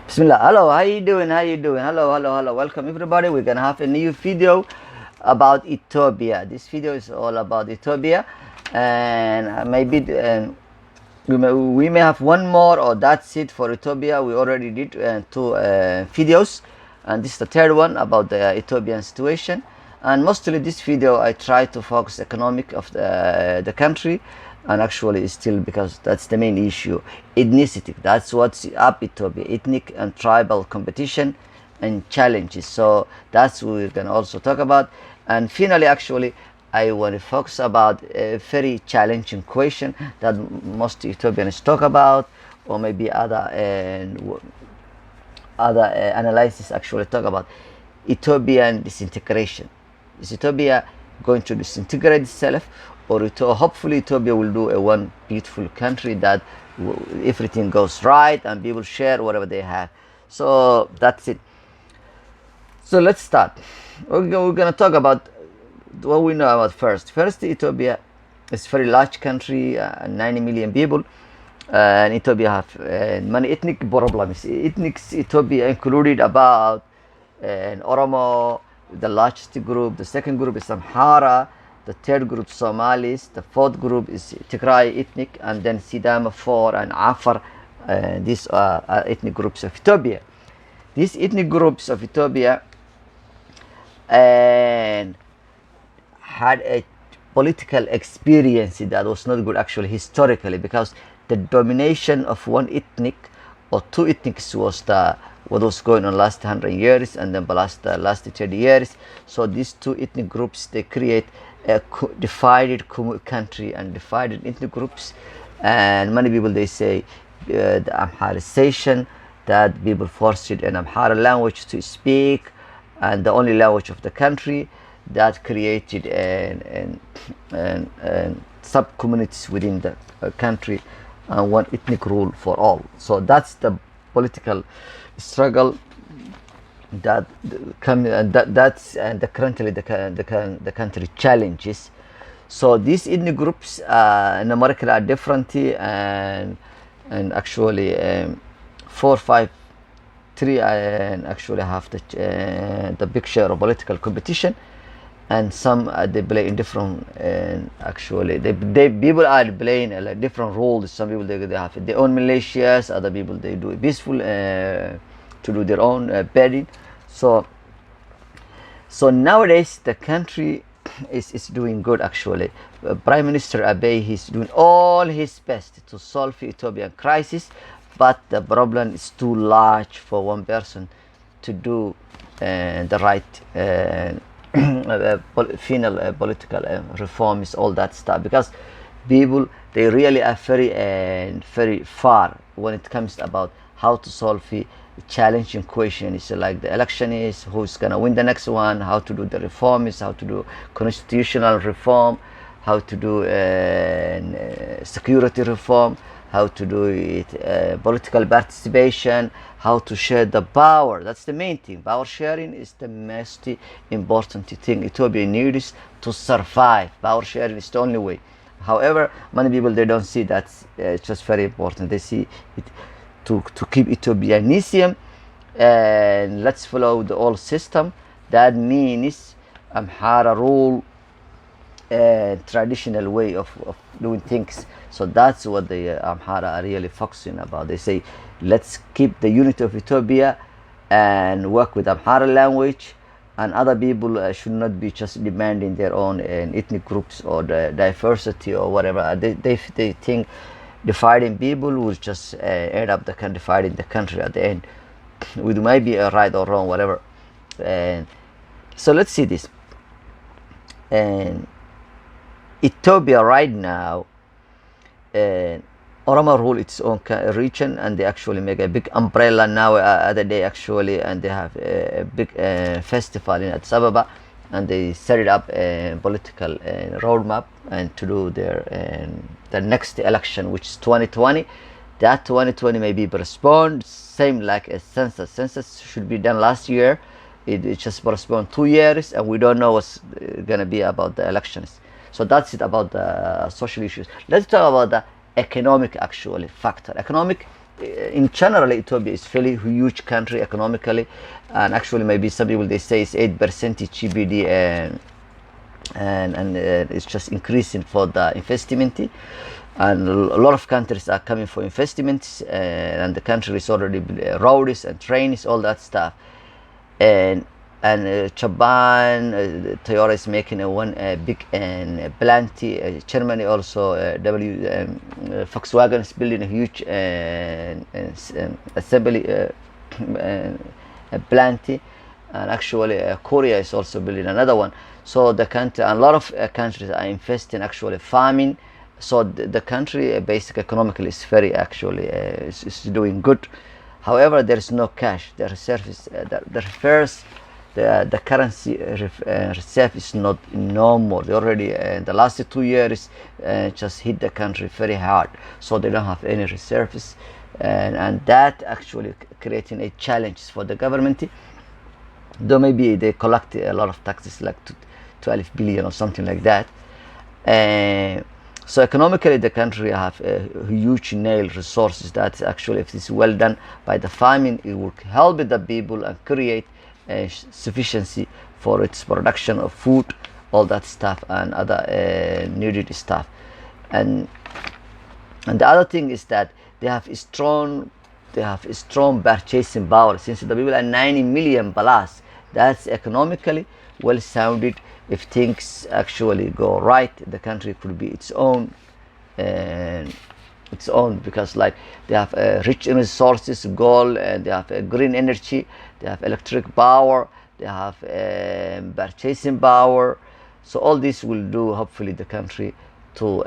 Bismillah. Hello, how you doing? How you doing? Hello. Welcome everybody. We're gonna have a new video about Ethiopia. This video is all about Ethiopia, and maybe we may have one more, or that's it for Ethiopia. We already did two videos, and this is the third one about the Ethiopian situation. And mostly this video I try to focus economic of the country, and actually still because that's the main issue, ethnicity. That's what's up Ethiopia, ethnic and tribal competition and challenges. So that's what we're gonna also talk about. And finally, actually, I want to focus about a very challenging question that most Ethiopians talk about, or maybe other analysis actually talk about Ethiopian disintegration. Is Ethiopia going to disintegrate itself, or hopefully Ethiopia will do a one beautiful country that everything goes right and people share whatever they have. So that's it. So let's start. We're going to talk about what we know about first. First, Ethiopia is a very large country, 90 million people. And Ethiopia have many ethnic problems. Ethnic Ethiopia included about Oromo, the largest group. The second group is Amhara. The third group Somalis. The fourth group is Tigray ethnic, and then Sidama 4 and Afar. These are ethnic groups of Ethiopia. These ethnic groups of Ethiopia and had a political experience that was not good actually historically, because the domination of one ethnic or two ethnics was what was going on last 100 years, and then the last 30 years. So these two ethnic groups, they create a divided country and divided ethnic groups. And many people, they say the Amharization, that people forced an Amhara language to speak, and the only language of the country, that created sub communities within the country, and one ethnic rule for all. So that's the political struggle that currently the country challenges. So these ethnic groups numerically are different, and actually 4, 5, 3 and actually have the big share of political competition. And some they play in different, actually they people are playing like different roles. Some people they have their own militias, other people they do it peaceful to do their own bidding. So nowadays the country is doing good actually. Prime Minister Abiy, he's doing all his best to solve the Ethiopian crisis, but the problem is too large for one person to do the right final political reforms, all that stuff, because people they really are very far when it comes about how to solve the challenging question. It's like the election is who's gonna win the next one, how to do the reforms, how to do constitutional reform, how to do security reform, how to do it, political participation, how to share the power. That's the main thing. Power sharing is the most important thing Ethiopia needs to survive. Power sharing is the only way. However, many people they don't see that. It's just very important. They see it to keep Ethiopianism, and let's follow the old system. That means Amhara rule, traditional way of doing things. So that's what the Amhara are really focusing about. They say, let's keep the unity of Ethiopia and work with Amhara language, and other people should not be just demanding their own ethnic groups or the diversity or whatever. They think dividing people will just end up dividing the country at the end. It might be a right or wrong, whatever. And so let's see this. And Ethiopia right now, Oromo rule its own region, and they actually make a big umbrella now other day actually, and they have a big festival in Addis Ababa, and they set it up a political roadmap and to do the next election, which is 2020. That 2020 may be postponed, same like a census. Census should be done last year. It just postponed 2 years, and we don't know what's gonna be about the elections. So that's it about the social issues. Let's talk about the economic actually factor. Economic in general, Ethiopia is fairly huge country economically, and actually maybe some people they say it's 8% GDP, and it's just increasing for the investment, and a lot of countries are coming for investments, and the country is already roads and trains, all that stuff, and Japan, Toyota is making one big plant. Germany also, Volkswagen is building a huge assembly plant, and actually Korea is also building another one. So the country, a lot of countries are investing actually farming. So the country basic economically is very actually is doing good. However, there is no cash. The reserve is the currency reserve is not normal. They already the last 2 years just hit the country very hard, so they don't have any reserves, and that actually creating a challenge for the government. Though maybe they collect a lot of taxes, like 12 billion or something like that. So economically, the country have huge nail resources that actually, if it's well done by the farming, it will help the people and create sufficiency for its production of food, all that stuff, and other needed stuff. And the other thing is that they have a strong purchasing power. Since the people are 90 million plus, that's economically well sounded. If things actually go right, the country could be its own, because like they have rich in resources, gold, and they have green energy, they have electric power, they have purchasing power. So all this will do hopefully the country to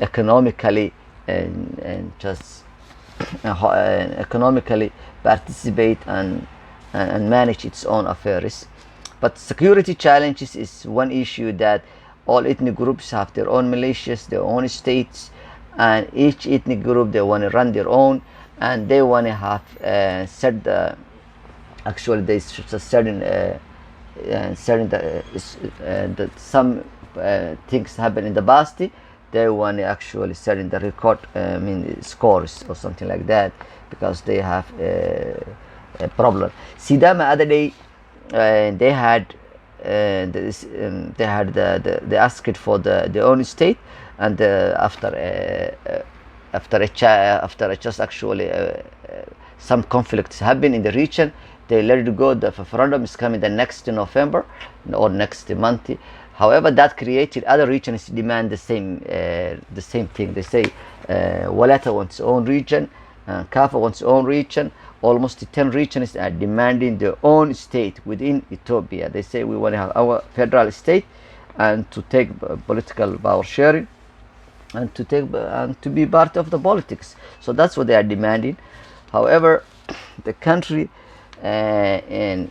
economically and just economically participate and manage its own affairs. But security challenges is one issue, that all ethnic groups have their own militias, their own states, and each ethnic group they want to run their own, and they want to have set the actually they certain some things happen in the past. They want to actually set in the record, scores or something like that, because they have a problem. See them other day. They had they asked for their own state, and after just actually some conflicts happen in the region, they let it go. The referendum is coming the next November or next month. However, that created other regions demand the same thing. They say Walata wants its own region, Kaffa wants its own region. Almost 10 regions are demanding their own state within Ethiopia. They say we want to have our federal state, and to take political power sharing, and to be part of the politics. So that's what they are demanding. However, the country when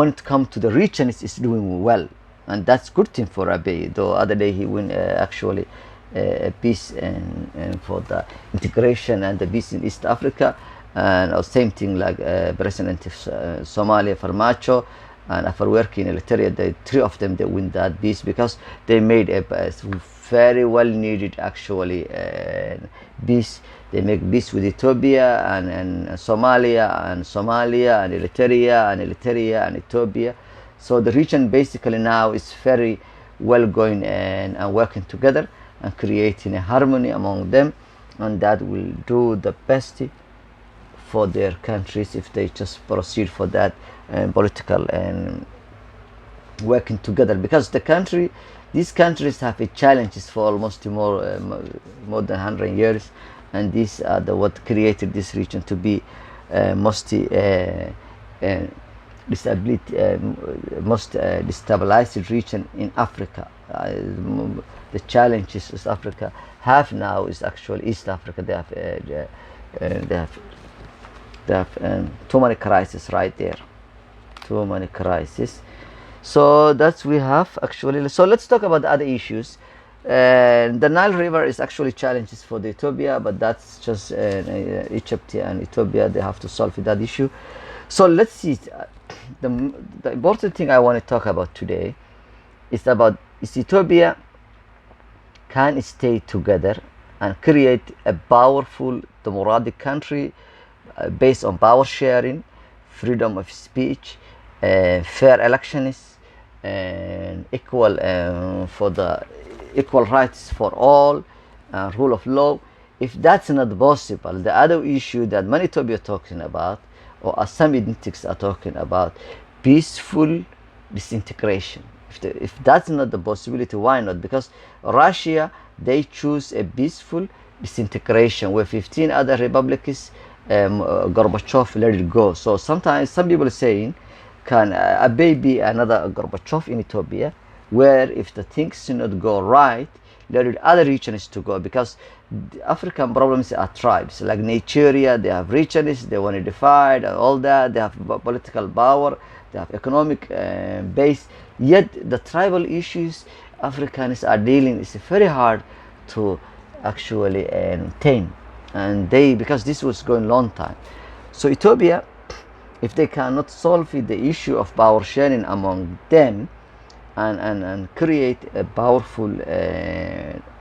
it comes to the regions is doing well, and that's good thing for Abiy. Though other day he win actually peace and for the integration and the peace in East Africa, and same thing like President of Somalia Farmacho and Afwerki in Eritrea. The three of them they win that peace because they made a very well needed actually peace. They make peace with Ethiopia and Somalia and Eritrea and Ethiopia. So the region basically now is very well going and working together and creating a harmony among them, and that will do the best for their countries if they just proceed for that political and working together. Because these countries have a challenges for almost more than 100 years, and these are what created this region to be most destabilized region in Africa. The challenges East Africa have now is actually East Africa. They have too many crises right there, too many crises. So that's we have actually. So let's talk about the other issues. The Nile River is actually challenges for the Ethiopia, but that's just Egypt and Ethiopia. They have to solve that issue. So let's see. The important thing I want to talk about today is Ethiopia can stay together and create a powerful democratic country based on power sharing, freedom of speech, fair elections, and equal rights for all, rule of law. If that's not possible, the other issue that many Ethiopia are talking about, or some identics are talking about, peaceful disintegration. If that's not the possibility, why not? Because Russia, they choose a peaceful disintegration where 15 other republics, Gorbachev let it go. So sometimes some people are saying, can a baby another Gorbachev in Ethiopia, where if the things do not go right, let it other regions to go, because the African problems are tribes. Like Nigeria, they have regions, they want to divide and all that. They have political power, they have economic base. Yet the tribal issues Africans are dealing is very hard to actually tame, and because this was going long time. So Ethiopia, if they cannot solve the issue of power sharing among them, and create a powerful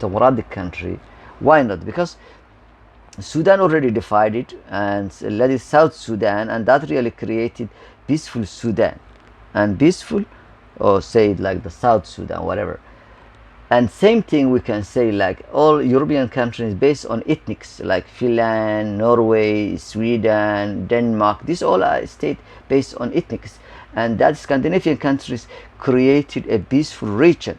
democratic country, why not? Because Sudan already divided and led it South Sudan, and that really created peaceful Sudan, and peaceful, or say it like the South Sudan, whatever. And same thing we can say like all European countries based on ethnics, like Finland, Norway, Sweden, Denmark. These all are states based on ethnics, and that Scandinavian countries created a peaceful region,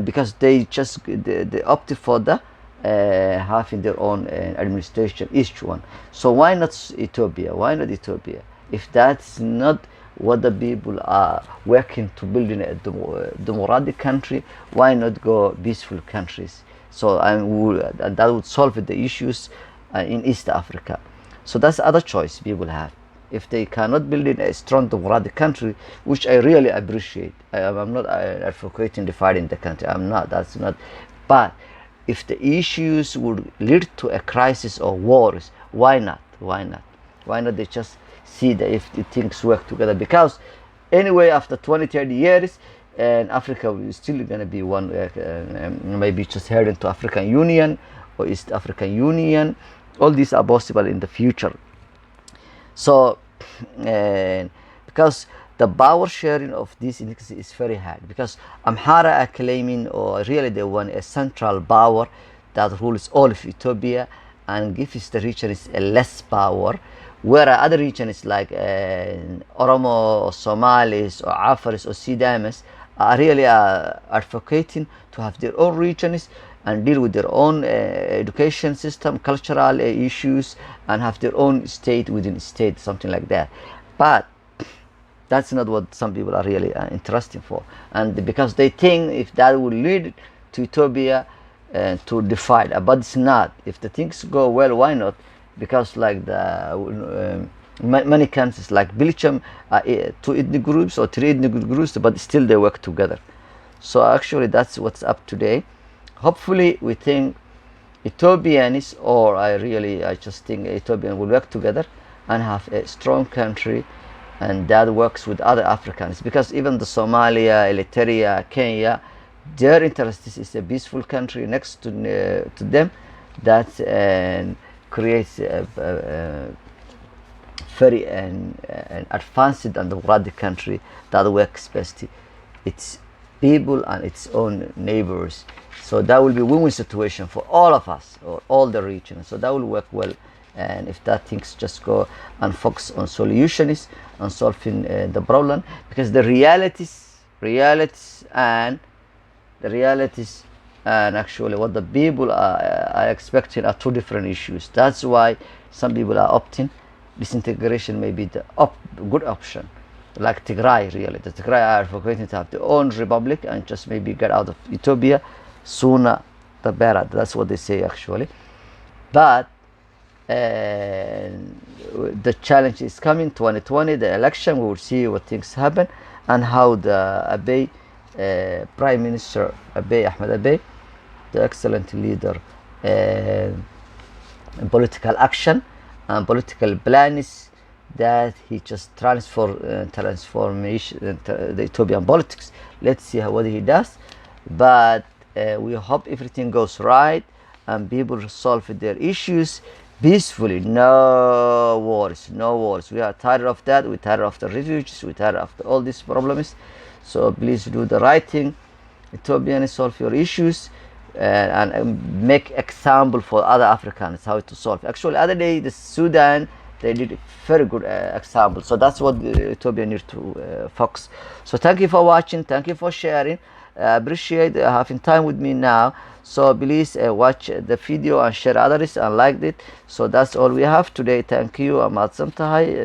because they just they opted for the having their own administration, each one. So why not Ethiopia? Why not Ethiopia? If that's not what the people are working to build in a democratic country, why not go peaceful countries? So and that would solve the issues in East Africa. So that's other choice people have. If they cannot build in a strong democratic country, which I really appreciate, I'm not advocating dividing the country. I'm not. That's not. But if the issues would lead to a crisis or wars, why not? Why not? Why not they just see that if the things work together? Because anyway, after 20-30 years, and Africa is still going to be one, maybe just heading to African Union or East African Union. All these are possible in the future. So because the power sharing of these entities is very hard, because Amhara are claiming, or really they want a central power that rules all of Ethiopia and gives the regions a less power, whereas other regions like Oromo or Somalis or Afaris or Sidamis are really advocating to have their own regions and deal with their own education system, cultural issues, and have their own state within state, something like that. But that's not what some people are really interested for, and because they think if that will lead to Ethiopia to divide, but it's not. If the things go well, why not? Because like the many countries like Belgium are two ethnic groups or three ethnic groups, but still they work together. So actually that's what's up today. Hopefully we think Ethiopians, or I just think Ethiopians will work together and have a strong country, and that works with other Africans, because even the Somalia, Eritrea, Kenya, their interest is a peaceful country next to them that creates a very an advanced and democratic country that works best its people and its own neighbors. So that will be a win-win situation for all of us, or all the regions. So that will work well. And if that things just go and focus on solutions and solving the problem, because the realities and actually what the people are expecting are two different issues. That's why some people are opting disintegration may be the good option. Like Tigray, really, the Tigray are advocating to have their own republic and just maybe get out of Ethiopia sooner the better. That's what they say actually. But the challenge is coming 2020, the election. We will see what things happen and how the Abiy, Prime Minister Ahmed Abiy, the excellent leader, in political action and political plans, that he just transformation the Ethiopian politics. Let's see what he does, but we hope everything goes right and people solve their issues peacefully. No wars, no wars. We are tired of that. We're tired of the refugees. We're tired of all these problems. So please do the right thing. Ethiopians, solve your issues, and make example for other Africans how to solve. Actually, other day the Sudan, they did a very good example. So that's what Ethiopia need to focus. So thank you for watching. Thank you for sharing. Appreciate having time with me now. So please watch the video and share others and like it. So that's all we have today. Thank you. I'm Adsam Tahai.